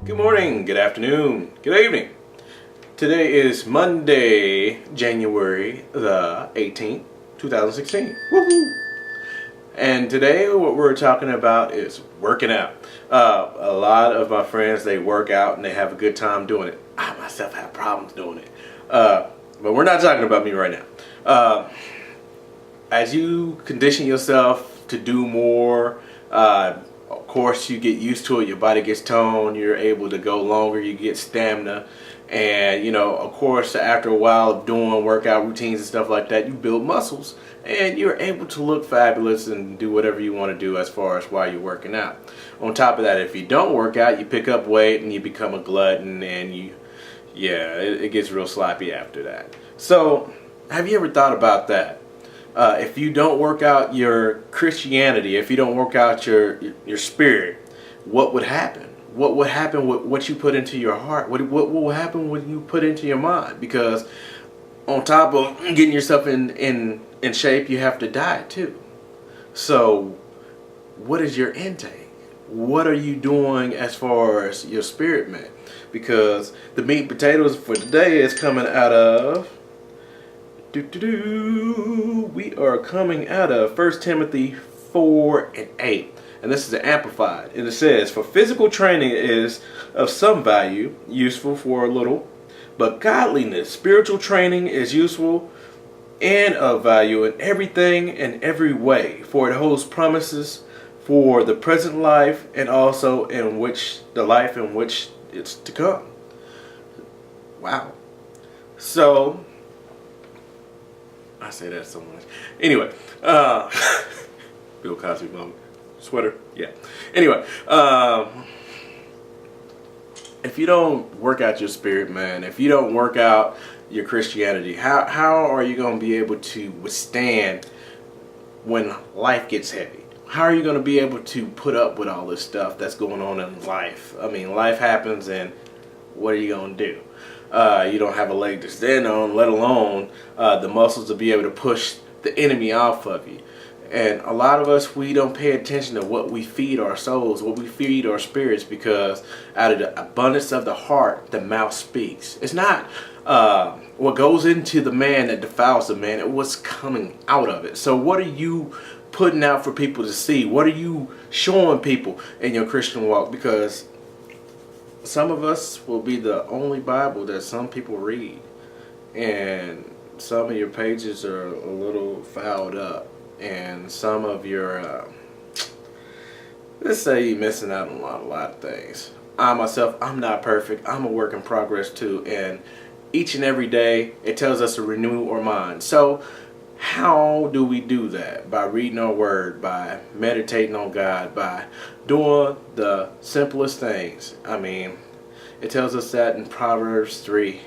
Good morning, good afternoon, good evening. Today is Monday, January the 18th, 2016. Woohoo! And today what we're talking about is working out. A lot of my friends, they work out and they have a good time doing it. I myself have problems doing it. But we're not talking about me right now. As you condition yourself to do more, of course you get used to it, your body gets toned, you're able to go longer, you get stamina, and of course after a while of doing workout routines and stuff like that, you build muscles and you're able to look fabulous and do whatever you want to do as far as while you're working out. On top of that, if you don't work out, you pick up weight and you become a glutton, and it gets real sloppy after that. So have you ever thought about that? If you don't work out your Christianity, if you don't work out your spirit, what would happen? What would happen with what you put into your heart? What will happen when you put into your mind? Because on top of getting yourself in shape, you have to diet too. So what is your intake? What are you doing as far as your spirit, man? Because the meat and potatoes for today is coming out of... We are coming out of 1 Timothy 4:8, and this is amplified, and it says, "For physical training is of some value, useful for a little, but godliness, spiritual training, is useful and of value in everything and every way, for it holds promises for the present life and also in which the life in which it's to come." Wow. So I say that so much. Anyway, Bill Cosby moment. Sweater, yeah. Anyway, if you don't work out your spirit, man, if you don't work out your Christianity, how are you going to be able to withstand when life gets heavy? How are you going to be able to put up with all this stuff that's going on in life? I mean, life happens, and what are you going to do? You don't have a leg to stand on, let alone the muscles to be able to push the enemy off of you. And a lot of us, we don't pay attention to what we feed our souls, what we feed our spirits, because out of the abundance of the heart, the mouth speaks. It's not what goes into the man that defiles the man, it's what's coming out of it. So what are you putting out for people to see? What are you showing people in your Christian walk? Because some of us will be the only Bible that some people read, and some of your pages are a little fouled up, and some of your let's say you're missing out on a lot of things. I myself, I'm not perfect. I'm a work in progress too, and each and every day it tells us to renew our mind. So how do we do that? By reading our word, by meditating on God, by doing the simplest things. I mean, it tells us that in Proverbs 3.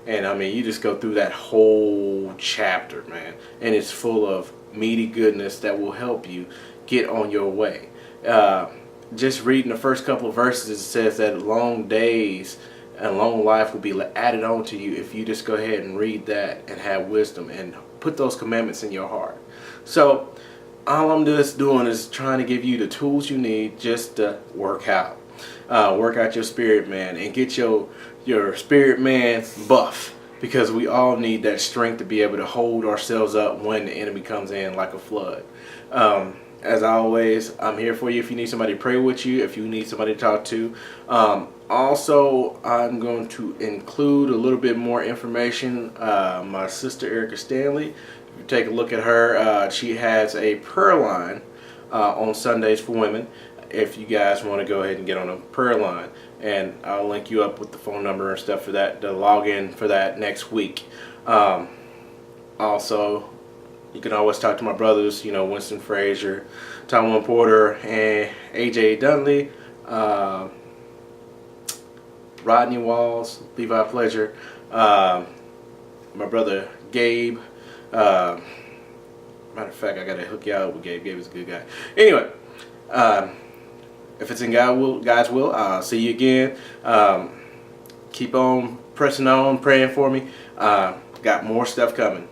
And I mean, you just go through that whole chapter, man. And it's full of meaty goodness that will help you get on your way. Just reading the first couple of verses, it says that long days and long life will be added on to you if you just go ahead and read that and have wisdom and put those commandments in your heart. So all I'm just doing is trying to give you the tools you need just to work out. Work out your spirit, man, and get your spirit man buff, because we all need that strength to be able to hold ourselves up when the enemy comes in like a flood. As always, I'm here for you if you need somebody to pray with you, if you need somebody to talk to. Also, I'm going to include a little bit more information. My sister Erica Stanley, if you take a look at her, she has a prayer line on Sundays for women. If you guys want to go ahead and get on a prayer line, and I'll link you up with the phone number and stuff for that, to log in for that next week. Also, you can always talk to my brothers, Winston Frazier, Tom Porter, and AJ Dunley, Rodney Walls, Levi Pleasure, my brother Gabe. Matter of fact, I gotta hook you out with Gabe. Gabe is a good guy. Anyway, if it's in God's will, I'll see you again. Keep on pressing on, praying for me. Got more stuff coming.